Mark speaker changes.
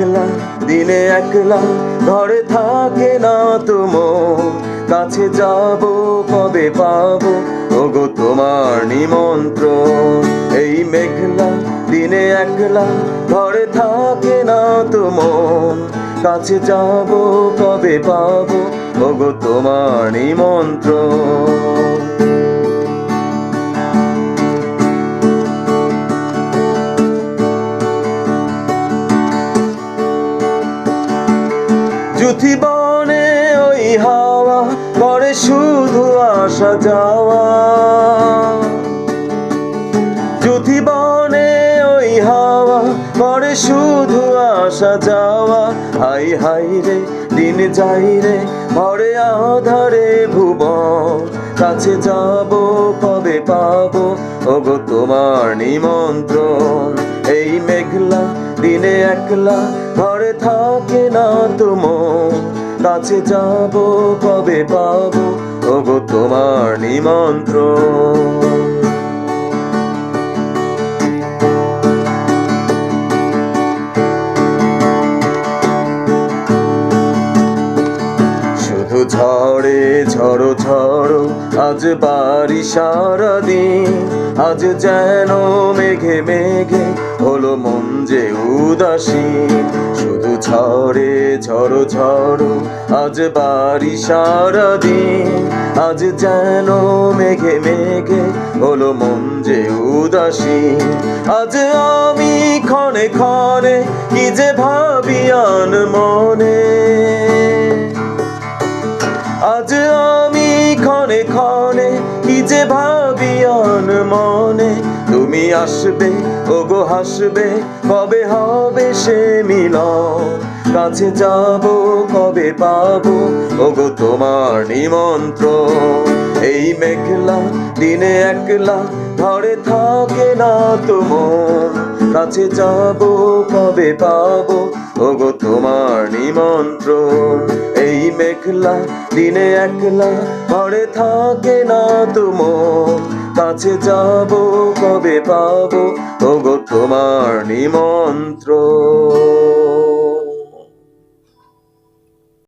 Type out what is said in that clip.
Speaker 1: মেঘলা দিনে একলা ঘরে থাকে না তোমার, কাছে যাব কবে পাবো ওগো তোমার নিমন্ত্রণ। এই মেঘলা দিনে একলা ঘরে থাকে না তোমার, কাছে যাব কবে পাবো ওগো তোমার নিমন্ত্রণ। জুথি বনে ওই হাওয়া করে শুধু আসা যাওয়া, জুথি বনে ওই হাওয়া করে শুধু আসা যাওয়া। হাই হাই রে দিন যাই রে ভরে আধারে ভুবন, কাছে যাব কবে পাবো ওগো তোমার নিমন্ত্রণ। এই মেঘলা দিনে একলা ঘরে থাকে না তোমার, কাছে যাব কবে পাবো ওগো তোমার নিমন্ত্রণ। ঝড়ে ঝড়ো ঝড়ো আজ বাড়ি সারাদিন, আজ যেন মেঘে মেঘে হলো মন যে উদাসীন। শুধু ঝড়ে ঝড়ো ঝড়ো আজ বাড়ি সারাদিন, আজ যেন মেঘে মেঘে হলো মন যে উদাসীন। আজ আমি ক্ষণে ক্ষণে কি যে ভাবি আন মনে, আজ আমি ক্ষণে ক্ষণে কি যে ভাবি আন মনে। তুমি আসবে ওগো হাসবে কবে হবে সে মিলন, কাছে যাব কবে পাবো ওগো তোমার নিমন্ত্রণ। এই মেঘলা দিনে একলা ঘরে থাকে না তোমার, কাছে যাব কবে পাবো ওগো তোমার নিমন্ত্রণ। এই মেঘলা দিনে একলা ঘরে থাকে না তোমার, কাছে যাব কবে পাবো ওগো তোমার নিমন্ত্রণ।